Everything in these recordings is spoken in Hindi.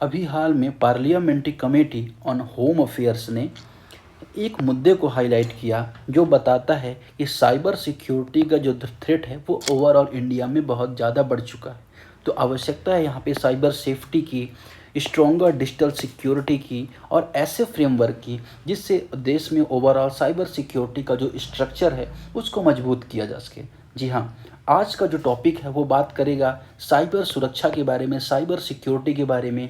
अभी हाल में parliamentary committee on home affairs ने एक मुद्दे को हाईलाइट किया जो बताता है कि साइबर सिक्योरिटी का जो थ्रेट है वो ओवरऑल इंडिया में बहुत ज़्यादा बढ़ चुका है। तो आवश्यकता है यहाँ पे साइबर सेफ्टी की, स्ट्रॉन्गर डिजिटल सिक्योरिटी की और ऐसे फ्रेमवर्क की जिससे देश में ओवरऑल साइबर सिक्योरिटी का जो स्ट्रक्चर है उसको मजबूत किया जा सके। जी हाँ, आज का जो टॉपिक है वो बात करेगा साइबर सुरक्षा के बारे में, साइबर सिक्योरिटी के बारे में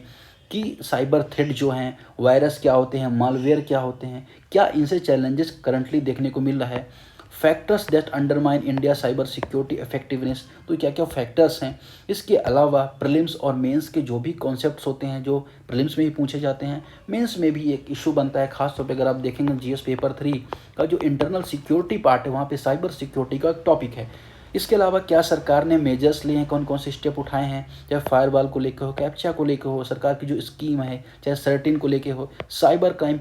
कि साइबर थ्रेट जो हैं, वायरस क्या होते हैं, मालवेयर क्या होते हैं, क्या इनसे चैलेंजेस करंटली देखने को मिल रहा है, factors that undermine India cyber security effectiveness, तो क्या क्या फैक्टर्स हैं। इसके अलावा प्रीलिम्स और मेंस के जो भी कॉन्सेप्ट्स होते हैं जो प्रीलिम्स में ही पूछे जाते हैं, मेंस में भी एक इशू बनता है। खासतौर पे अगर आप देखेंगे जीएस पेपर 3 का जो इंटरनल सिक्योरिटी पार्ट है वहाँ पे साइबर सिक्योरिटी का टॉपिक है। इसके अलावा क्या सरकार ने मेजर्स लिए हैं, कौन कौन से स्टेप उठाए हैं, चाहे फायरवॉल को लेकर हो, कैप्चा को लेकर हो, सरकार की जो स्कीम है, चाहे सर्टिन को लेके हो, साइबर क्राइम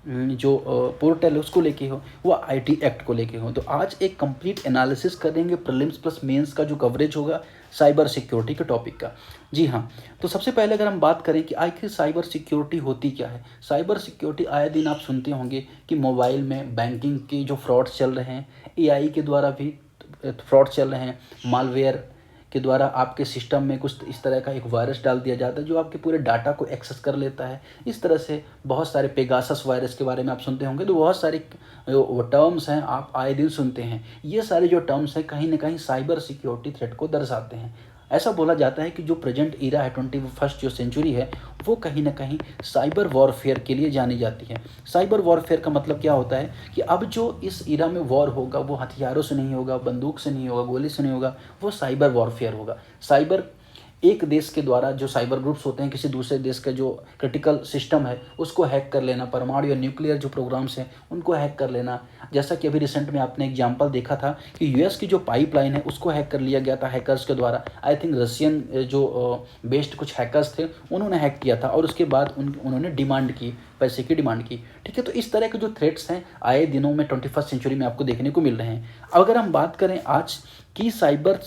जो पोर्टल है उसको लेके हो, वो आईटी एक्ट को लेके हो। तो आज एक कंप्लीट एनालिसिस करेंगे प्रीलिम्स प्लस मेंस का जो कवरेज होगा साइबर सिक्योरिटी के टॉपिक का। जी हाँ, तो सबसे पहले अगर हम बात करें कि आखिर साइबर सिक्योरिटी होती क्या है। साइबर सिक्योरिटी आए दिन आप सुनते होंगे कि मोबाइल में बैंकिंग के जो फ्रॉड्स चल रहे हैं, एआई के द्वारा भी फ्रॉड चल रहे हैं, मालवेयर के द्वारा आपके सिस्टम में कुछ इस तरह का एक वायरस डाल दिया जाता है जो आपके पूरे डाटा को एक्सेस कर लेता है। इस तरह से बहुत सारे पेगासस वायरस के बारे में आप सुनते होंगे। तो बहुत सारे टर्म्स हैं आप आए दिन सुनते हैं। ये सारे जो टर्म्स हैं कहीं ना कहीं साइबर सिक्योरिटी थ्रेट को दर्शाते हैं। ऐसा बोला जाता है कि जो प्रेजेंट ईरा है 21st जो सेंचुरी है वो कहीं ना कहीं साइबर वॉरफेयर के लिए जानी जाती है। साइबर वॉरफेयर का मतलब क्या होता है कि अब जो इस ईरा में वॉर होगा वो हथियारों से नहीं होगा, बंदूक से नहीं होगा, गोली से नहीं होगा, वो साइबर वॉरफेयर होगा। साइबर एक देश के द्वारा जो साइबर ग्रुप्स होते हैं किसी दूसरे देश का जो क्रिटिकल सिस्टम है उसको हैक कर लेना, परमाणु या न्यूक्लियर जो प्रोग्राम्स हैं उनको हैक कर लेना। जैसा कि अभी रिसेंट में आपने एग्जांपल देखा था कि यूएस की जो पाइपलाइन है उसको हैक कर लिया गया था हैकर्स के द्वारा। आई थिंक रशियन जो बेस्ड कुछ हैकर्स थे उन्होंने हैक किया था और उसके बाद उन्होंने डिमांड की, पैसे की डिमांड की। ठीक है, तो इस तरह के जो थ्रेट्स हैं आए दिनों में 21st सेंचुरी में आपको देखने को मिल रहे हैं। अगर हम बात करें आज की साइबर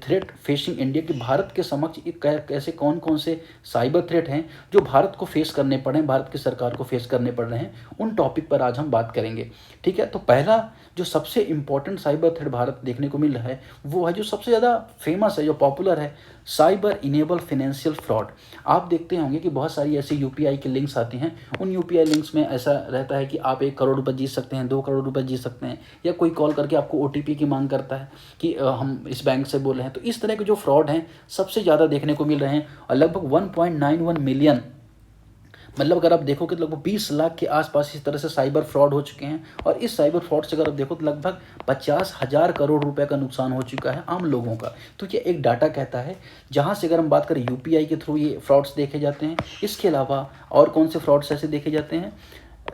थ्रेट फेसिंग इंडिया की, भारत के समक्ष कैसे कौन कौन से साइबर थ्रेट हैं जो भारत को फेस करने पड़े हैं, भारत की सरकार को फेस करने पड़ रहे हैं, उन टॉपिक पर आज हम बात करेंगे। ठीक है, तो पहला जो सबसे इंपॉर्टेंट साइबर थ्रेट भारत देखने को मिल रहा है वो है जो सबसे ज़्यादा फेमस है, जो पॉपुलर है, साइबर इनेबल फाइनेंशियल फ्रॉड। आप देखते होंगे कि बहुत सारी ऐसी यूपीआई के लिंक्स आती हैं। उन यूपीआई लिंक्स में ऐसा रहता है कि आप 1 करोड़ रुपये जीत सकते हैं, 2 करोड़ रुपये जीत सकते हैं, या कोई कॉल करके आपको ओटीपी की मांग करता है कि हम इस बैंक से बोल रहे हैं। तो इस तरह के जो फ्रॉड हैं सबसे ज़्यादा देखने को मिल रहे हैं और लगभग 1.91 मिलियन, मतलब अगर आप देखोगे तो लगभग 20 लाख के आसपास इस तरह से साइबर फ्रॉड हो चुके हैं। और इस साइबर फ्रॉड से अगर आप देखो तो लगभग 50,000 करोड़ रुपए का नुकसान हो चुका है आम लोगों का। तो ये एक डाटा कहता है। जहाँ से अगर हम बात करें यूपीआई के थ्रू ये फ्रॉड्स देखे जाते हैं। इसके अलावा और कौन से फ्रॉड्स ऐसे देखे जाते हैं,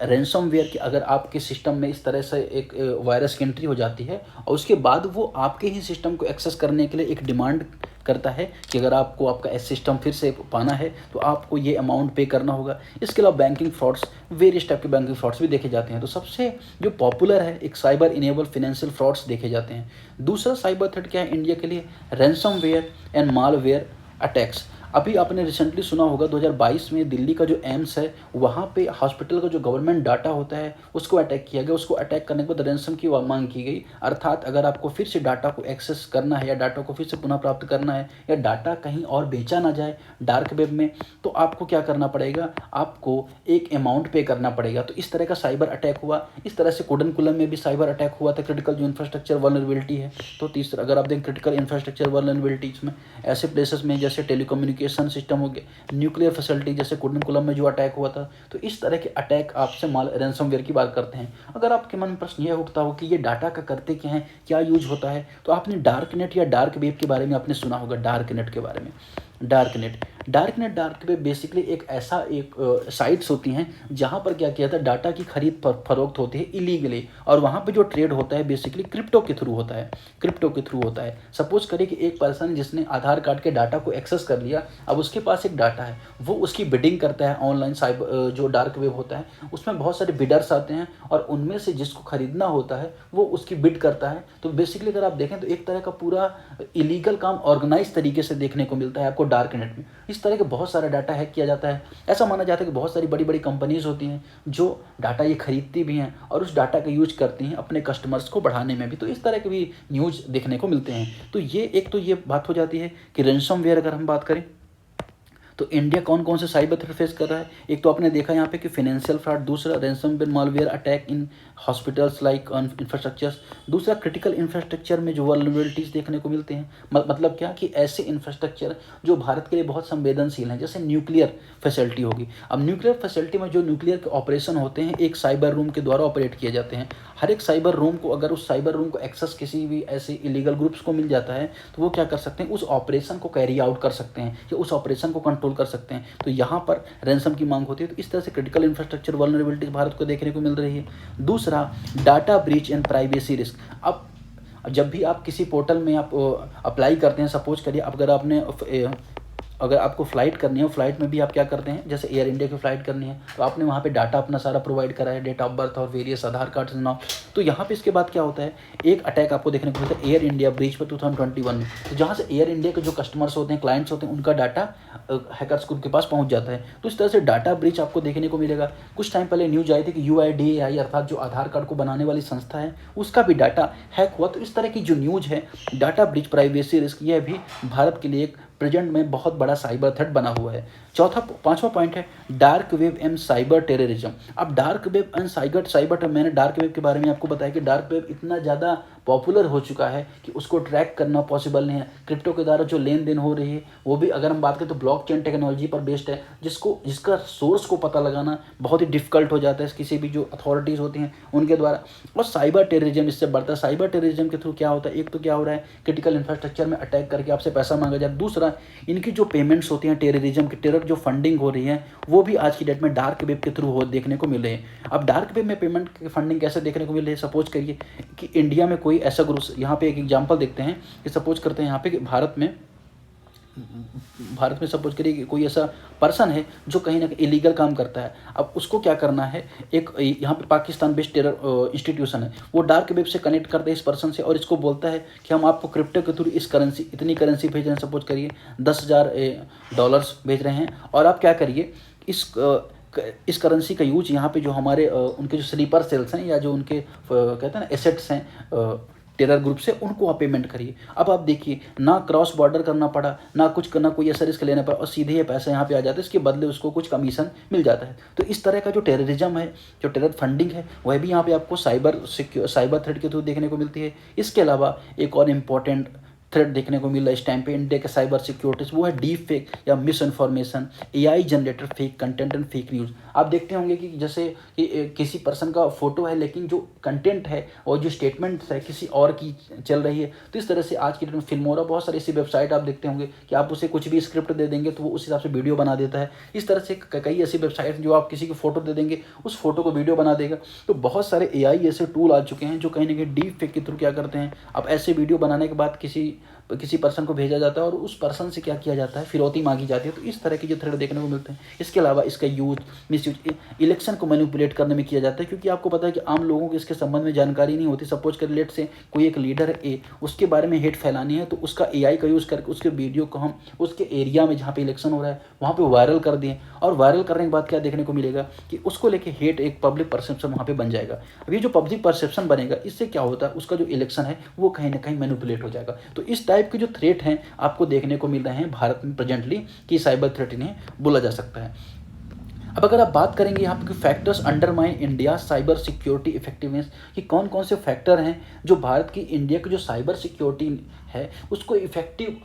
रैंसमवेयर की, अगर आपके सिस्टम में इस तरह से एक वायरस की एंट्री हो जाती है और उसके बाद वो आपके ही सिस्टम को एक्सेस करने के लिए एक डिमांड करता है कि अगर आपको आपका सिस्टम फिर से पाना है तो आपको ये अमाउंट पे करना होगा। इसके अलावा बैंकिंग फ्रॉड्स, वेरियस टाइप के बैंकिंग फ्रॉड्स भी देखे जाते हैं। तो सबसे जो पॉपुलर है एक साइबर इनेबल फाइनेंशियल फ्रॉड्स देखे जाते हैं। दूसरा साइबर थ्रेट क्या है इंडिया के लिए, रैंसमवेयर एंड मालवेयर अटैक्स। अभी आपने रिसेंटली सुना होगा 2022 में दिल्ली का जो एम्स है वहाँ पे हॉस्पिटल का जो गवर्नमेंट डाटा होता है उसको अटैक किया गया। उसको अटैक करने के बाद रैंसम की मांग की गई, अर्थात अगर आपको फिर से डाटा को एक्सेस करना है या डाटा को फिर से पुनः प्राप्त करना है या डाटा कहीं और बेचा ना जाए डार्क वेब में, तो आपको क्या करना पड़ेगा, आपको एक अमाउंट पे करना पड़ेगा। तो इस तरह का साइबर अटैक हुआ। इस तरह से कुडनकुलम में भी साइबर अटैक हुआ था, क्रिटिकल जो इंफ्रास्ट्रक्चर वल्नरेबिलिटी है। तो तीसरा अगर आप देखें क्रिटिकल इंफ्रास्ट्रक्चर वल्नरेबिलिटीज में ऐसे प्लेसेस में जैसे टेलीकम्युनिकेशन सिस्टम हो गया, न्यूक्लियर फैसिलिटी जैसे कुडनकुलम में जो अटैक हुआ था। तो इस तरह के अटैक आपसे रैंसमवेयर की बात करते हैं। अगर आपके मन में प्रश्न यह उठता हो कि ये डाटा का करते क्या है, क्या यूज होता है, तो आपने डार्क नेट या डार्क वेब के बारे में आपने सुना होगा। डार्क नेट के बारे में, डार्क वेब बेसिकली एक ऐसा एक साइट्स होती हैं जहाँ पर क्या किया जाता है, डाटा की खरीद फरोख्त होती है इलीगली, और वहाँ पे जो ट्रेड होता है बेसिकली क्रिप्टो के थ्रू होता है। सपोज करिए कि एक पर्सन जिसने आधार कार्ड के डाटा को एक्सेस कर लिया, अब उसके पास एक डाटा है, वो उसकी बिडिंग करता है ऑनलाइन। साइबर जो डार्क वेब होता है उसमें बहुत सारे बिडर्स आते हैं और उनमें से जिसको खरीदना होता है वो उसकी बिड करता है। तो बेसिकली अगर आप देखें तो एक तरह का पूरा इलीगल काम ऑर्गेनाइज तरीके से देखने को मिलता है आपको डार्क नेट में। इस इस तरह के बहुत सारा डाटा हैक किया जाता है। ऐसा माना जाता है कि बहुत सारी बड़ी बड़ी कंपनीज होती हैं जो डाटा ये खरीदती भी हैं और उस डाटा का यूज करती हैं अपने कस्टमर्स को बढ़ाने में भी। तो इस तरह के भी न्यूज़ देखने को मिलते हैं। तो ये एक तो ये बात हो जाती है कि रैंसमवेयर अगर हम बात करें तो इंडिया कौन कौन से साइबर थ्रेट फेस कर रहा है। एक तो आपने देखा यहाँ पे कि फाइनेंशियल फ्रॉड, दूसरा ransomware malware attack in hospitals like infrastructures, दूसरा क्रिटिकल इंफ्रास्ट्रक्चर में जो वल्नरेबिलिटीज़ देखने को मिलते हैं। मतलब क्या कि ऐसे इंफ्रास्ट्रक्चर जो भारत के लिए बहुत संवेदनशील हैं, जैसे न्यूक्लियर फैसिलिटी होगी। अब न्यूक्लियर फैसिलिटी में जो न्यूक्लियर के ऑपरेशन होते हैं एक साइबर रूम के द्वारा ऑपरेट किए जाते हैं। हर एक साइबर रूम को, अगर उस साइबर रूम को एक्सेस किसी भी ऐसे इलीगल ग्रुप्स को मिल जाता है तो वो क्या कर सकते हैं, उस ऑपरेशन को कैरी आउट कर सकते हैं या उस ऑपरेशन को कंट्रोल कर सकते हैं। तो यहाँ पर रैंसम की मांग होती है। तो इस तरह से क्रिटिकल इंफ्रास्ट्रक्चर वल्नरेबिलिटीज भारत को देखने को मिल रही है। दूसरा, data breach and privacy risk. अब जब भी आप किसी पोर्टल में आप अप्लाई करते हैं, सपोज करिए अगर आपको फ़्लाइट करनी है, फ़्लाइट में भी आप क्या करते हैं, जैसे एयर इंडिया की फ़्लाइट करनी है तो आपने वहाँ पे डाटा अपना सारा प्रोवाइड करा है, डेट ऑफ बर्थ और वेरियस आधार कार्ड नाम। तो यहाँ पे इसके बाद क्या होता है, एक अटैक आपको देखने को मिलता है एयर इंडिया ब्रीच पर 2021 में। तो जहाँ से एयर इंडिया के जो कस्टमर्स होते हैं, क्लाइंट्स होते हैं, उनका डाटा हैकर्स के पास पहुँच जाता है। तो इस तरह से डाटा ब्रीच आपको देखने को मिलेगा। कुछ टाइम पहले न्यूज़ आई थी कि UIDAI अर्थात जो आधार कार्ड को बनाने वाली संस्था है उसका भी डाटा हैक हुआ। तो इस तरह की जो न्यूज़ है, डाटा ब्रीच, प्राइवेसी रिस्क, यह भी भारत के लिए एक प्रेजेंट में बहुत बड़ा साइबर थ्रेट बना हुआ है। पांचवा पॉइंट है dark web and cyber terrorism. अब डार्क वेब एंड साइबर, मैंने डार्क वेब के बारे में आपको बताया कि डार्क वेब इतना ज़्यादा पॉपुलर हो चुका है कि उसको ट्रैक करना पॉसिबल नहीं है। क्रिप्टो के द्वारा जो लेन देन हो रही है वो भी अगर हम बात करें तो ब्लॉकचेन टेक्नोलॉजी पर बेस्ड है, जिसका सोर्स को पता लगाना बहुत ही डिफिकल्ट हो जाता है किसी भी जो अथॉरिटीज़ होती हैं उनके द्वारा। और साइबर टेररिज्म इससे बढ़ता है। साइबर टेररिज्म के थ्रू क्या होता है, एक तो क्या हो रहा है, क्रिटिकल इंफ्रास्ट्रक्चर में अटैक करके आपसे पैसा मांगा जाए। दूसरा, इनकी जो पेमेंट्स होती हैं, टेररिज्म की टेरर जो फंडिंग हो रही है वो भी आज की डेट में डार्क वेब के थ्रू देखने को मिल रहे हैं। अब डार्क वेब में पेमेंट की फंडिंग कैसे देखने को मिल रही है, सपोज करिए कि इंडिया में कोई ऐसा ग्रुप, यहाँ पे एक एग्जांपल देखते हैं कि सपोज करते हैं यहाँ पे कि भारत में सपोज करिए कि कोई ऐसा पर्सन है जो कहीं ना कहीं इलीगल काम करता है। अब उसको क्या करना है, एक यहाँ पे पाकिस्तान बेस्ड टेरर इंस्टीट्यूशन है, वो डार्क वेब से कनेक्ट करता है इस पर्सन से और इसको बोलता है कि हम आपको क्रिप्टो के थ्रू इतनी करेंसी भेज रहे हैं, सपोज करिए $10,000 भेज रहे हैं, और आप क्या करिए इस करेंसी का यूज यहाँ पे जो हमारे उनके जो स्लीपर सेल्स हैं या जो उनके कहते हैं ना एसेट्स हैं टेरर ग्रुप से, उनको आप पेमेंट करिए। अब आप देखिए, ना क्रॉस बॉर्डर करना पड़ा, ना कोई ऐसा रिस्क लेना पड़ा, और सीधे ये पैसा यहाँ पे आ जाता है, इसके बदले उसको कुछ कमीशन मिल जाता है। तो इस तरह का जो टेररिज्म है, जो टेरर फंडिंग है, वह भी यहाँ पे आपको साइबर थ्रेट के थ्रू देखने को मिलती है। इसके अलावा एक और इम्पॉर्टेंट थ्रेट देखने को मिल रहा है इस टाइम पे इंडिया के साइबर सिक्योरिटीज, वो है डीप फेक या miss information, AI generator fake content and fake news. आप देखते होंगे कि जैसे कि किसी पर्सन का फोटो है लेकिन जो कंटेंट है और जो स्टेटमेंट है किसी और की चल रही है। तो इस तरह से आज की डेट में फिल्मोरा, बहुत सारी ऐसी वेबसाइट आप देखते होंगे कि आप उसे कुछ भी स्क्रिप्ट दे देंगे तो वो उस हिसाब से वीडियो बना देता है। इस तरह से कई ऐसी वेबसाइट जो आप किसी को फोटो दे देंगे उस फोटो को वीडियो बना देगा। तो बहुत सारे AI ऐसे टूल आ चुके हैं जो कहीं ना कहीं डीप फेक के थ्रू क्या करते हैं, अब ऐसे वीडियो बनाने के बाद किसी पर्सन को भेजा जाता है और उस पर्सन से क्या किया जाता है, फिरौती मांगी जाती है। तो इस तरह के जो थ्रेड देखने को मिलते हैं। इसके अलावा इसका यूज मिसयूज इलेक्शन को मैनिपुलेट करने में किया जाता है, क्योंकि आपको पता है कि आम लोगों को इसके संबंध में जानकारी नहीं होती। सपोज कर लेट से कोई एक लीडर है ए, उसके बारे में हेट फैलानी है तो उसका AI का यूज़ करके उसके वीडियो को हम उसके एरिया में जहाँ पे इलेक्शन हो रहा है वहाँ पे वायरल कर दिए, और वायरल करने के बाद क्या देखने को मिलेगा कि उसको लेके हेट एक पब्लिक परसेप्शन वहाँ पे बन जाएगा। अब ये जो पब्लिक परसेप्शन बनेगा, इससे क्या होता है, उसका जो इलेक्शन है वो कहीं ना कहीं मैनिपुलेट हो जाएगा। तो इस टाइप के जो थ्रेट हैं आपको देखने को मिल रहे हैं भारत में प्रेजेंटली, कि साइबर थ्रेट इन्हें बोला जा सकता है। अब अगर आप बात करेंगे यहाँ पे factors undermine India cyber security effectiveness, कि कौन कौन से फैक्टर हैं जो भारत की इंडिया की जो साइबर सिक्योरिटी है उसको इफेक्टिव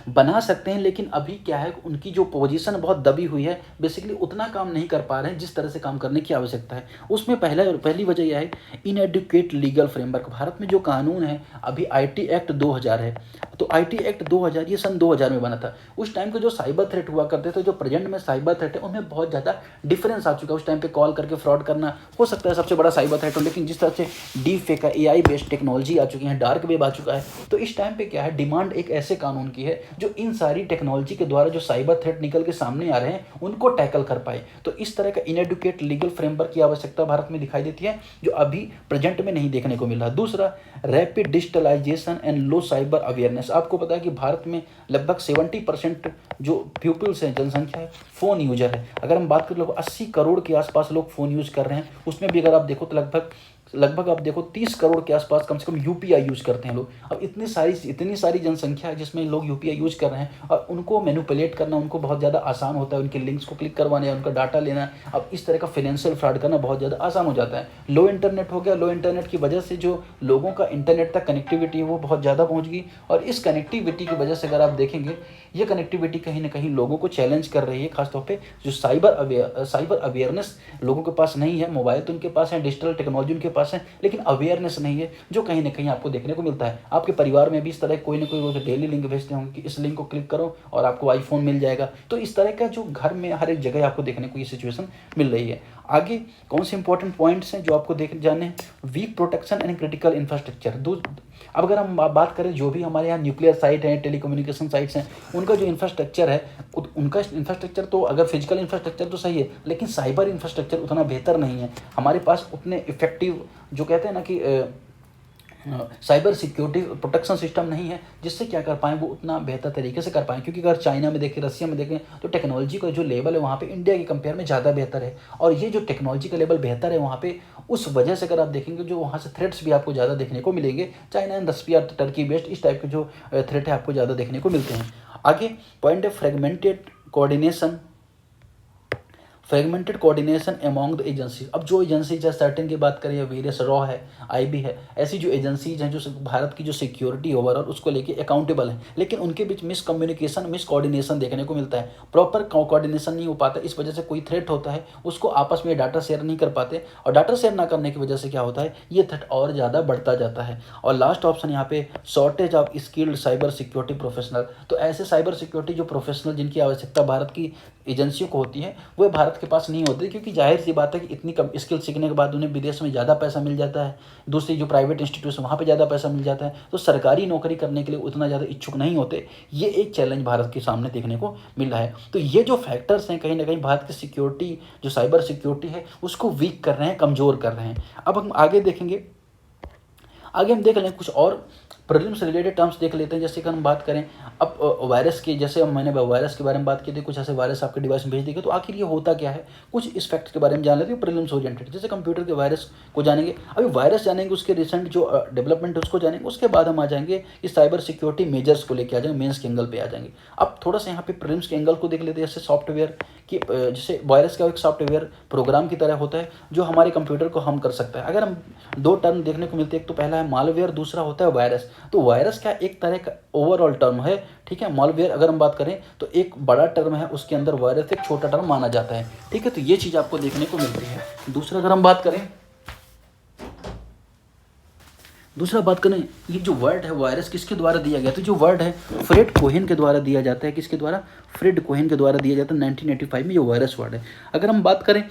बना सकते हैं। लेकिन अभी क्या है, उनकी जो पोजीशन बहुत दबी हुई है, बेसिकली उतना काम नहीं कर पा रहे हैं जिस तरह से काम करने की आवश्यकता है। उसमें पहली वजह यह है इनएडुकेट लीगल फ्रेमवर्क। भारत में जो कानून है, अभी IT एक्ट 2000 है, तो IT एक्ट 2000 ये सन 2000 में बना था। उस टाइम के जो साइबर थ्रेट हुआ करते थे, जो प्रेजेंट में साइबर थ्रेट है, उनमें बहुत ज़्यादा डिफरेंस आ चुका है। उस टाइम पे कॉल करके फ्रॉड करना हो सकता है सबसे बड़ा साइबर थ्रेट हो, लेकिन जिस तरह से डीप फेक है, AI बेस्ड टेक्नोलॉजी आ चुकी है, डार्क वेब आ चुका है, तो इस टाइम पे क्या है, डिमांड एक ऐसे कानून की है जो इन सारी टेक्नोलॉजी के द्वारा जो साइबर थ्रेट निकल के सामने आ रहे हैं उनको टैकल कर पाए। तो इस तरह का इनएडुकेट लीगल फ्रेमवर्क की आवश्यकता भारत में दिखाई देती है जो अभी प्रेजेंट में नहीं देखने को मिल रहा। दूसरा, rapid digitalisation and low cyber awareness. आपको पता है कि भारत में लगभग 70% जो पीपल्स हैं, जनसंख्या है, फ़ोन यूजर है। अगर हम बात करें लोग 80 करोड़ के आसपास लोग फ़ोन यूज़ कर रहे हैं, उसमें भी अगर आप देखो तो लगभग आप देखो 30 करोड़ के आसपास कम से कम यूपीआई यूज़ करते हैं लोग। अब इतनी सारी जनसंख्या है जिसमें लोग यूपीआई यूज़ कर रहे हैं और उनको मैनिपुलेट करना उनको बहुत ज़्यादा आसान होता है, उनके लिंक्स को क्लिक करवाना या उनका डाटा लेना। अब इस तरह का फाइनेंशियल फ्रॉड करना बहुत ज़्यादा आसान हो जाता है। लो इंटरनेट हो गया, लो इंटरनेट की वजह से जो लोगों का इंटरनेट तक कनेक्टिविटी है वो बहुत ज़्यादा पहुँच गई और इस कनेक्टिविटी की वजह से अगर आप देखेंगे ये कनेक्टिविटी कहीं ना कहीं लोगों को चैलेंज कर रही है। खासतौर पे जो साइबर अवेयरनेस लोगों के पास नहीं है। मोबाइल तो उनके पास है, डिजिटल टेक्नोलॉजी उनके पास है, लेकिन अवेयरनेस नहीं है जो कहीं ना कहीं आपको देखने को मिलता है। आपके परिवार में भी इस तरह कोई ना कोई वो जो डेली लिंक भेजते होंगे कि इस लिंक को क्लिक करो और आपको आईफोन मिल जाएगा। तो इस तरह का जो घर में हर एक जगह आपको देखने को ये सिचुएशन मिल रही है। आगे कौन से इंपॉर्टेंट पॉइंट्स हैं जो आपको जाने हैं? Weak protection and critical infrastructure. अब अगर हम बात करें जो भी हमारे यहाँ न्यूक्लियर साइट हैं, टेलीकम्युनिकेशन साइट्स हैं, उनका जो इंफ्रास्ट्रक्चर है उनका इंफ्रास्ट्रक्चर तो अगर फिजिकल इंफ्रास्ट्रक्चर तो सही है लेकिन साइबर इंफ्रास्ट्रक्चर उतना बेहतर नहीं है। हमारे पास उतने इफेक्टिव जो कहते हैं ना कि साइबर सिक्योरिटी प्रोटेक्शन सिस्टम नहीं है जिससे क्या कर पाएँ वो उतना बेहतर तरीके से कर पाएँ। क्योंकि अगर चाइना में देखें, रसिया में देखें तो टेक्नोलॉजी का जो लेवल है वहाँ पे इंडिया के कंपेयर में ज़्यादा बेहतर है। और ये जो टेक्नोलॉजी का लेवल बेहतर है वहाँ पे, उस वजह से अगर आप देखेंगे जो वहाँ से थ्रेट्स भी आपको ज़्यादा देखने को मिलेंगे। China and Russia, Turkey based इस टाइप के जो थ्रेट है आपको ज़्यादा देखने को मिलते हैं। आगे पॉइंट है fragmented coordination among the agencies. अब जो एजेंसीज है, सर्टेन की बात करें या वेरियस रॉ है, आईबी है, ऐसी जो एजेंसीज हैं जो भारत की जो सिक्योरिटी ओवरऑल उसको लेके अकाउंटेबल हैं, लेकिन उनके बीच मिस कोऑर्डिनेशन देखने को मिलता है। प्रॉपर कोऑर्डिनेशन नहीं हो पाता, इस वजह से कोई थ्रेट होता है उसको आपस में डाटा शेयर नहीं कर पाते और डाटा शेयर ना करने की वजह से क्या होता है ये थ्रेट और ज़्यादा बढ़ता जाता है। और लास्ट ऑप्शन यहाँ पे shortage of skilled cyber security professional. तो ऐसे साइबर सिक्योरिटी जो प्रोफेशनल जिनकी आवश्यकता भारत की एजेंसियों को होती है वो भारत के पास नहीं होती, क्योंकि जाहिर सी बात है कि इतनी कम स्किल सीखने के बाद उन्हें विदेश में ज़्यादा पैसा मिल जाता है, दूसरी जो प्राइवेट इंस्टीट्यूशन वहाँ पे ज़्यादा पैसा मिल जाता है, तो सरकारी नौकरी करने के लिए उतना ज़्यादा इच्छुक नहीं होते। ये एक चैलेंज भारत के सामने देखने को मिल रहा है। तो ये जो फैक्टर्स हैं कहीं ना कहीं भारत की सिक्योरिटी जो साइबर सिक्योरिटी है उसको वीक कर रहे हैं, कमज़ोर कर रहे हैं। अब हम आगे देखेंगे, आगे हम देख लें कुछ और प्रीलिम्स रिलेटेड टर्म्स देख लेते हैं। जैसे कि हम बात करें अब वायरस की, जैसे मैंने वायरस के बारे में बात की थी, कुछ ऐसे वायरस आपके डिवाइस में भेज देंगे तो आखिर ये होता क्या है, कुछ इस फैक्ट के बारे में जान लेते हैं प्रीलिम्स ओरिएंटेड। जैसे कंप्यूटर के वायरस को जानेंगे, अभी वायरस जानेंगे, उसके रिसेंट जो डेवलपमेंट है उसको जानेंगे, उसके बाद हम आ जाएंगे इस साइबर सिक्योरिटी मेजर्स को लेकर आ जाएंगे, मेन्स के एंगल पे आ जाएंगे। अब थोड़ा सा यहाँ पे प्रीलिम्स के एंगल को देख लेते हैं। जैसे सॉफ्टवेयर कि जैसे वायरस का एक सॉफ्टवेयर प्रोग्राम की तरह होता है जो हमारे कंप्यूटर को हम कर सकता है। अगर हम दो टर्म देखने को मिलते हैं, एक तो पहला है मालवेयर, दूसरा होता है वायरस। तो वायरस क्या एक तरह का ओवरऑल टर्म है, ठीक है। मालवेयर अगर हम बात करें तो एक बड़ा टर्म है, उसके अंदर वायरस एक छोटा टर्म माना जाता है, ठीक है। तो ये चीज़ आपको देखने को मिलती है। दूसरा अगर हम बात करें ये जो वर्ड है वायरस किसके द्वारा दिया गया, तो जो वर्ड है फ्रेड कोहेन के द्वारा दिया जाता है। किसके द्वारा? फ्रेड कोहेन के द्वारा दिया जाता है 1985 में। ये वायरस वर्ड है। अगर हम बात करें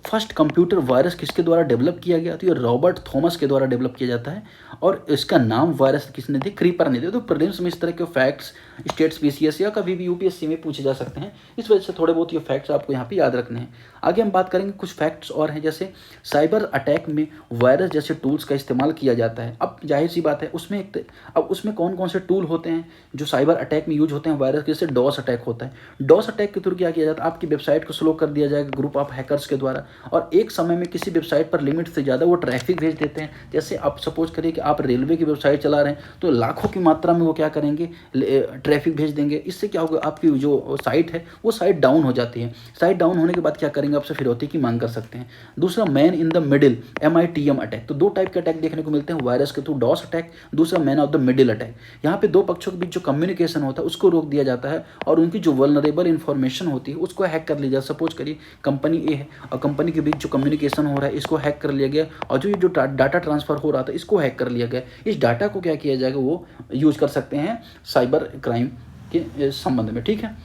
फर्स्ट कंप्यूटर वायरस किसके द्वारा डेवलप किया गया, तो ये रॉबर्ट थॉमस के द्वारा डेवलप किया जाता है और इसका नाम वायरस किसने दिया? क्रीपर ने दिया। तो प्रीलिम्स में इस तरह के फैक्ट्स स्टेट्स पीसीएस या कभी भी यूपीएससी में पूछे जा सकते हैं, इस वजह से थोड़े बहुत ये फैक्ट्स आपको यहाँ पे याद रखने हैं। आगे हम बात करेंगे कुछ फैक्ट्स और हैं, जैसे साइबर अटैक में वायरस जैसे टूल्स का इस्तेमाल किया जाता है। अब जाहिर सी बात है उसमें कौन कौन से टूल होते हैं जो साइबर अटैक में यूज होते हैं वायरस के? जैसे डॉस अटैक होता है। डॉस अटैक के थ्रू क्या किया जाता है, आपकी वेबसाइट को स्लो कर दिया जाएगा ग्रुप ऑफ हैकर्स के द्वारा, और एक समय में किसी वेबसाइट पर लिमिट से ज़्यादा वो ट्रैफिक भेज देते हैं। जैसे आप सपोज करिए कि आप रेलवे की वेबसाइट चला रहे हैं तो लाखों की मात्रा में वो क्या करेंगे, ट्रैफिक भेज देंगे। इससे क्या होगा, आपकी जो साइट है वो साइट डाउन हो जाती है। साइट डाउन होने के बाद क्या करेंगे, आपसे फिरौती की मांग कर सकते हैं। दूसरा man in the middle MITM attack. तो दो टाइप के अटैक देखने को मिलते हैं वायरस के थ्रू, डॉस अटैक, दूसरा man of the middle attack. यहाँ पे दो पक्षों के बीच जो कम्युनिकेशन होता है उसको रोक दिया जाता है और उनकी जो वल्नरेबल इन्फॉर्मेशन होती है उसको हैक कर लिया जाता है। सपोज करिए कंपनी ए है और कंपनी के बीच जो कम्युनिकेशन हो रहा है इसको हैक कर लिया गया, और जो डाटा ट्रांसफर हो रहा था इसको हैक कर लिया गया। इस डाटा को क्या किया जाएगा, वो यूज कर सकते हैं साइबर क्राइम के संबंध में, ठीक है।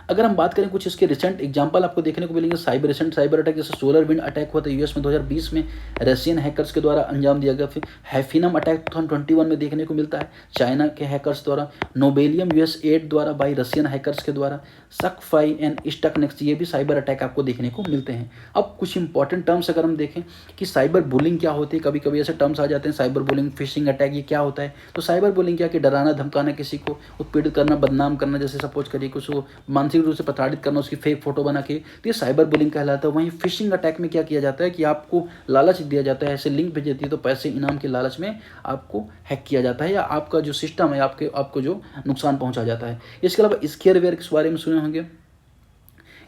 अगर हम बात करें कुछ इसके रिसेंट एग्जांपल आपको देखने को मिलेंगे रिसेंट साइबर अटैक, जैसे सोलर विंड अटैक हुआ था यूएस में 2020 में, रशियन हैकर्स के द्वारा अंजाम दिया गया। फिर हैफिनम अटैक 2021 में देखने को मिलता है चाइना के हैकर्स द्वारा। नोबेलियम यूएस एड द्वारा बाई रशियन हैकर्स के द्वारा। सकफाई एंड स्टकनेक्स, ये भी साइबर अटैक आपको देखने को मिलते हैं। अब कुछ इंपॉर्टेंट टर्म्स अगर हम देखें कि साइबर बुलिंग क्या होती है, कभी कभी ऐसे टर्म्स आ जाते हैं साइबर बुलिंग, फिशिंग अटैक, ये क्या होता है। तो साइबर बुलिंग क्या कि डराना धमकाना, किसी को उत्पीड़ित करना, बदनाम करना, जैसे सपोज करिए कुछ वो मानसिक रूप से प्रताड़ित करना, उसकी फेक फोटो बना के, तो ये साइबर बुलिंग कहलाता है। वहीं फिशिंग अटैक में क्या किया जाता है कि आपको लालच दिया जाता है, ऐसे लिंक भेज देती है तो पैसे इनाम के लालच में आपको हैक किया जाता है या आपका जो सिस्टम है आपको जो नुकसान पहुंचा जाता है। इसके अलावा स्केयरवेयर के बारे में सुने होंगे।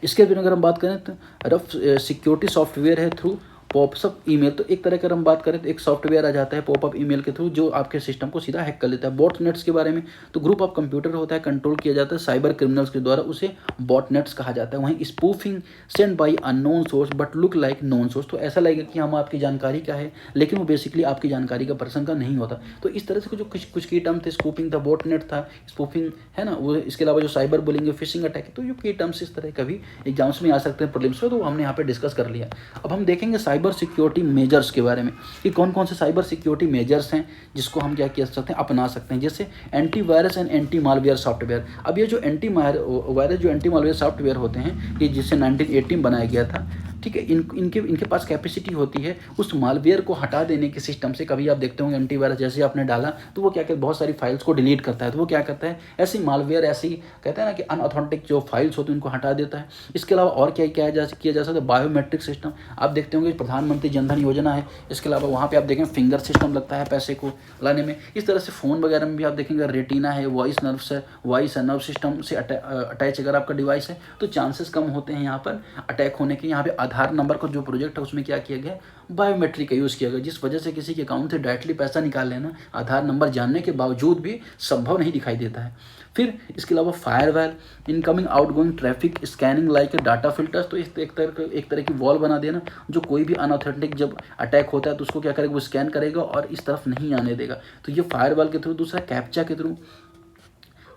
इसके बिना अगर हम बात करें तो रफ सिक्योरिटी सॉफ्टवेयर है थ्रू पॉपअप ईमेल, तो एक तरह की अगर हम बात करें तो एक सॉफ्टवेयर आ जाता है पॉपअप ईमेल के थ्रू जो आपके सिस्टम को सीधा हैक कर लेता है। बॉटनेट्स के बारे में तो ग्रुप ऑफ कंप्यूटर होता है, कंट्रोल किया जाता है साइबर क्रिमिनल्स के द्वारा, उसे बॉटनेट्स कहा जाता है। वहीं spoofing send by unknown source but look like known source, तो ऐसा लगेगा कि हम आपकी जानकारी का है लेकिन वो बेसिकली आपकी जानकारी का पर्सन का नहीं होता। तो इस तरह से जो कुछ की टर्म थे, स्पूफिंग था, बॉटनेट था, स्पूफिंग है ना वो, इसके अलावा जो साइबर बुलिंग, फिशिंग अटैक है, तो जो की टर्म्स इस तरह कभी एग्जाम्स में आ सकते हैं प्रीलिम्स में, तो हमने यहाँ पे डिस्कस कर लिया। अब हम देखेंगे साइबर सिक्योरिटी मेजर्स के बारे में कि कौन कौन से साइबर सिक्योरिटी मेजर्स हैं जिसको हम क्या कर सकते हैं, अपना सकते हैं। जैसे antivirus and anti malware software. अब ये जो वायरस जो एंटी मालवेयर सॉफ्टवेयर होते हैं, ये जिसे 1918 में बनाया गया था, ठीक है, इनके पास कैपेसिटी होती है उस मालवेयर को हटा देने के सिस्टम से। कभी आप देखते होंगे एंटीवायरस जैसे आपने डाला तो वो क्या कहते हैं, बहुत सारी फाइल्स को डिलीट करता है, तो वो क्या करता है, ऐसी मालवेयर, ऐसी कहते हैं ना कि अनऑथेंटिक जो फाइल्स होती हैं उनको हटा देता है। इसके अलावा और क्या किया जा सकता है, बायोमेट्रिक सिस्टम। आप देखते होंगे प्रधानमंत्री जनधन योजना है, इसके अलावा वहाँ पे आप देखें फिंगर सिस्टम लगता है पैसे को लाने में। इस तरह से फ़ोन वगैरह में भी आप देखेंगे रेटिना है, वॉइस नर्व सिस्टम से अटैच अगर आपका डिवाइस है तो चांसेस कम होते हैं यहाँ पर अटैक होने के। यहाँ पे आधार नंबर का जो प्रोजेक्ट है उसमें क्या किया गया, बायोमेट्रिक का यूज़ किया गया, जिस वजह से किसी के अकाउंट से डायरेक्टली पैसा निकाल लेना आधार नंबर जानने के बावजूद भी संभव नहीं दिखाई देता है। फिर इसके अलावा firewall, incoming outgoing traffic scanning like data filters, तो इस एक तरह की वॉल बना देना जो कोई भी अनऑथेंटिक जब अटैक होता है तो उसको क्या करेगा, वो स्कैन करेगा और इस तरफ नहीं आने देगा। तो ये फायरवॉल के थ्रू। दूसरा कैप्चा के थ्रू।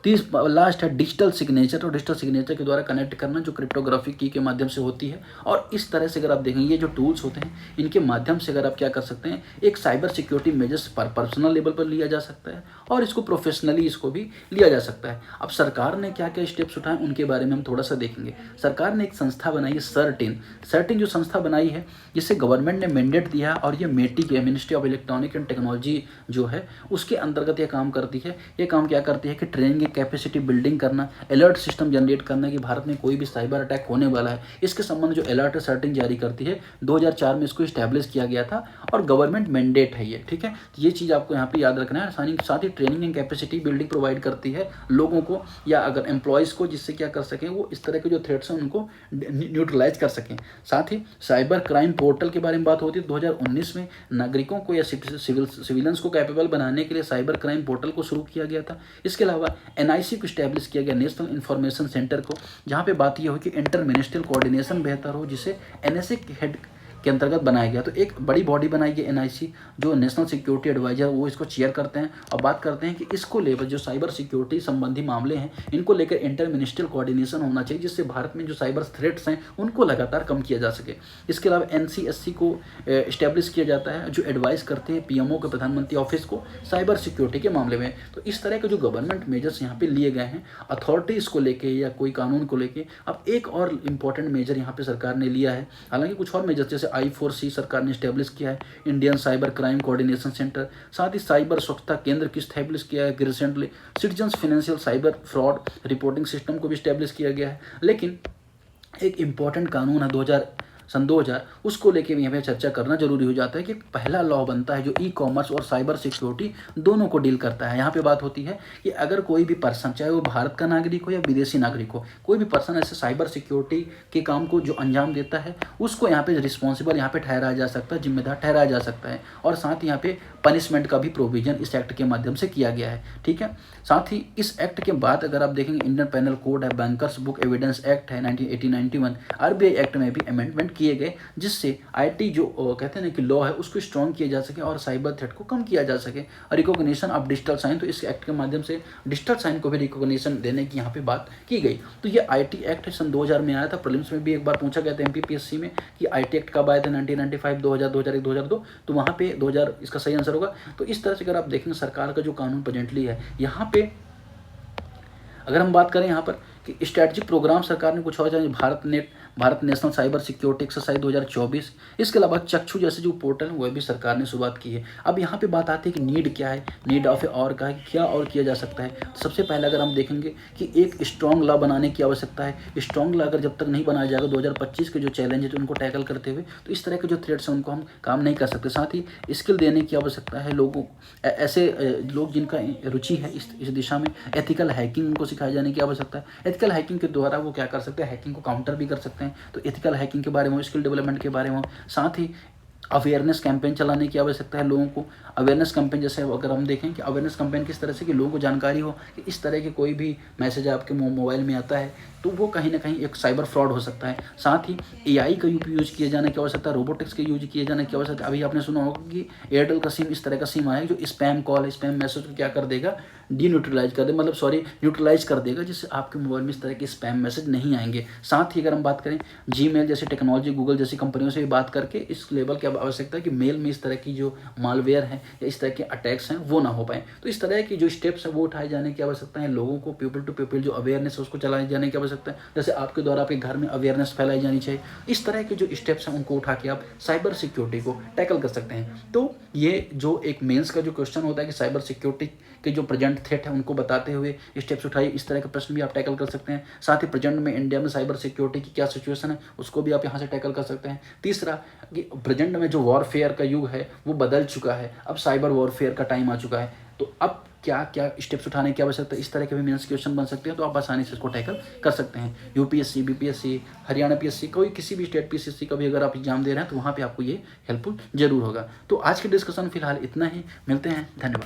लास्ट है डिजिटल सिग्नेचर, तो डिजिटल सिग्नेचर के द्वारा कनेक्ट करना जो क्रिप्टोग्राफी की के माध्यम से होती है। और इस तरह से अगर आप देखेंगे ये जो टूल्स होते हैं इनके माध्यम से अगर आप क्या कर सकते हैं, एक साइबर सिक्योरिटी मेजर्स पर पर्सनल लेवल पर लिया जा सकता है और इसको प्रोफेशनली इसको भी लिया जा सकता है। अब सरकार ने क्या क्या स्टेप्स उठाए उनके बारे में हम थोड़ा सा देखेंगे। सरकार ने एक संस्था बनाई है सर्टिन जो संस्था बनाई है जिससे गवर्नमेंट ने मैंडेट दिया और ये मेटी के ministry of electronic and technology जो है उसके अंतर्गत ये काम करती है। ये काम क्या करती है कि ट्रेनिंग कैपेसिटी बिल्डिंग करना, अलर्ट सिस्टम जनरेट करना कि भारत में कोई भी साइबर अटैक होने वाला है इसके संबंध जो अलर्ट सर्टिन जारी करती है। 2004 में इसको इस्टेब्लिश किया गया था और गवर्नमेंट मैंडेट है ये, ठीक है। ये चीज़ आपको यहाँ पे याद रखना है। साथ ही training and capacity building provide करती है लोगों को या अगर एम्प्लॉयज़ को, जिससे क्या कर सकें वो इस तरह के जो थ्रेट्स हैं उनको न्यूट्रलाइज कर सकें। साथ ही साइबर क्राइम पोर्टल के बारे में बात होती है। 2019 में नागरिकों को या सिविलियंस को कैपेबल बनाने के लिए साइबर क्राइम पोर्टल को शुरू किया गया था। इसके अलावा NIC को इस्टेब्लिश किया गया, नेशनल इन्फॉर्मेशन सेंटर को, जहाँ पे बात यह हो कि इंटर मिनिस्ट्रियल कोऑर्डिनेशन बेहतर हो, जिसे NSA के हेड के अंतर्गत बनाया गया। तो एक बड़ी बॉडी बनाई गई NIC जो नेशनल सिक्योरिटी एडवाइजर, वो इसको चेयर करते हैं और बात करते हैं कि इसको लेकर जो साइबर सिक्योरिटी संबंधी मामले हैं इनको लेकर इंटर मिनिस्ट्रियल कोऑर्डिनेशन होना चाहिए, जिससे भारत में जो साइबर थ्रेट्स हैं उनको लगातार कम किया जा सके। इसके अलावा NCSC को इस्टेब्लिश किया जाता है जो एडवाइस करते हैं PMO के, प्रधानमंत्री ऑफिस को, साइबर सिक्योरिटी के मामले में। तो इस तरह के जो गवर्नमेंट मेजर्स यहाँ पे लिए गए हैं अथॉरिटीज़ को लेके या कोई कानून को लेके। अब एक और इम्पॉर्टेंट मेजर यहाँ पे सरकार ने लिया है, हालांकि कुछ और मेजर जैसे I4C सरकार ने स्टैब्लिश किया है, Indian cyber crime coordination centre. साथ ही साइबर स्वच्छता केंद्र की स्टैब्लिश किया है recently. Citizens financial cyber fraud reporting system को भी स्टैब्लिश किया गया है। लेकिन एक इम्पॉर्टेंट कानून है सन 2000, उसको लेके भी यहाँ पे चर्चा करना जरूरी हो जाता है कि पहला लॉ बनता है जो ई-कॉमर्स और साइबर सिक्योरिटी दोनों को डील करता है। यहाँ पे बात होती है कि अगर कोई भी पर्सन, चाहे वो भारत का नागरिक हो या विदेशी नागरिक हो, कोई भी पर्सन ऐसे साइबर सिक्योरिटी के काम को जो अंजाम देता है उसको यहाँ पे रिस्पॉन्सिबल यहाँ पे ठहराया जा सकता है, जिम्मेदार ठहराया जा सकता है। और साथ ही यहाँ पे पनिशमेंट का भी प्रोविजन इस एक्ट के माध्यम से किया गया है, ठीक है। साथ ही इस एक्ट के बाद अगर आप देखेंगे इंडियन पेनल कोड है, बैंकर्स बुक एविडेंस एक्ट है 1991, RBI एक्ट में भी अमेंडमेंट किए गए, जिससे आईटी जो कहते हैं ना कि लॉ है उसको स्ट्रॉन्ग किया जा सके और साइबर थ्रेट को कम किया जा सके। रिकॉग्निशन ऑफ डिजिटल साइन, तो इस एक्ट के माध्यम से डिजिटल साइन को भी रिकॉग्निशन देने की यहाँ पे बात की गई। तो ये आईटी एक्ट सन 2000 में आया था। प्रीलिम्स में भी एक बार पूछा गया था एमपीपीएससी में कि आईटी एक्ट कब आया था, 1995, 2000, 2001, 2002, तो वहाँ पे 2000 इसका सही आंसर होगा। तो इस तरह से अगर आप देखेंगे सरकार का जो कानून प्रेजेंटली है यहाँ पे, अगर हम बात करें यहाँ पर कि स्ट्रैटेजिक प्रोग्राम सरकार ने कुछ और चाहिए, Bharat national cyber security exercise 2024, इसके अलावा चक्षु जैसे जो पोर्टल है वह भी सरकार ने शुरुआत की है। अब यहाँ पे बात आती है कि नीड क्या है, नीड ऑफ ए और का है, क्या और किया जा सकता है। तो सबसे पहले अगर हम देखेंगे कि एक स्ट्रॉन्ग लॉ बनाने की आवश्यकता है। स्ट्रॉन्ग लॉ अगर जब तक नहीं बनाया जाएगा 2025 के जो चैलेंज है तो उनको टैकल करते हुए, तो इस तरह के जो थ्रेट्स हैं उनको हम काम नहीं कर सकते। साथ ही स्किल देने की आवश्यकता है लोगों, ऐसे लोग जिनका रुचि है इस दिशा में। एथिकल हैकिंग उनको सिखाए जाने की आवश्यकता है। एथिकल हैकिंग के द्वारा वो क्या कर सकते हैं, हैकिंग को काउंटर भी कर सकते हैं। तो एथिकल हैकिंग के बारे में, स्किल डेवलपमेंट के बारे में, साथ ही अवेयरनेस कैंपेन चलाने की आवश्यकता है लोगों को। अवेयरनेस कैंपेन जैसे अगर हम देखें कि अवेयरनेस कैंपेन किस तरह से कि लोगों को जानकारी हो कि इस तरह के कोई भी मैसेज आपके मोबाइल में आता है तो वो कहीं ना कहीं एक साइबर फ्रॉड हो सकता है। साथ ही एआई का यूज किए जाने की आवश्यकता है, रोबोटिक्स का यूज किए जाने की आवश्यकता है। अभी आपने सुना होगा कि एयरटेल का सिम इस तरह का सिम आया जो स्पैम कॉल, स्पैम मैसेज को क्या कर देगा, न्यूट्रलाइज कर दे, मतलब न्यूट्रलाइज कर देगा, जिससे आपके मोबाइल में इस तरह के स्पैम मैसेज नहीं आएंगे। साथ ही अगर हम बात करें जीमेल जैसी टेक्नोलॉजी, गूगल जैसी कंपनियों से भी बात करके इस लेवल की आवश्यकता है कि मेल में इस तरह की जो मालवेयर है या इस तरह के अटैक्स हैं वो ना हो पाए। तो इस तरह की जो स्टेप्स है वो उठाए जाने की आवश्यकता है। लोगों को पीपल टू पीपल जो अवेयरनेस है उसको चलाए जाने की आवश्यकता है। जैसे आपके द्वारा आपके घर में अवेयरनेस फैलाई जानी चाहिए। इस तरह के जो स्टेप्स हैं उनको उठा के आप साइबर सिक्योरिटी को टैकल कर सकते हैं। तो ये जो एक मेंस का जो क्वेश्चन होता है कि साइबर सिक्योरिटी के जो प्रेजेंट थ्रेट है उनको बताते हुए स्टेप्स उठाइए, इस तरह के प्रश्न भी आप टैकल कर सकते हैं। साथ ही प्रेजेंट में इंडिया में साइबर सिक्योरिटी की क्या सिचुएशन है उसको भी आप यहाँ से टैकल कर सकते हैं। तीसरा कि प्रेजेंट में जो वॉरफेयर का युग है वो बदल चुका है, अब साइबर वॉरफेयर का टाइम आ चुका है। तो अब क्या क्या स्टेप्स उठाने की आवश्यकता है, इस तरह के भी मेंस क्वेश्चन बन सकते हैं। तो आप आसानी से इसको टैकल कर सकते हैं। यूपीएससी, बीपीएससी, हरियाणा पीएससी, कोई किसी भी स्टेट पीसीएससी का भी अगर आप एग्जाम दे रहे हैं तो वहाँ पे आपको ये हेल्पफुल जरूर होगा। तो आज के डिस्कशन फिलहाल इतना ही, मिलते हैं, धन्यवाद।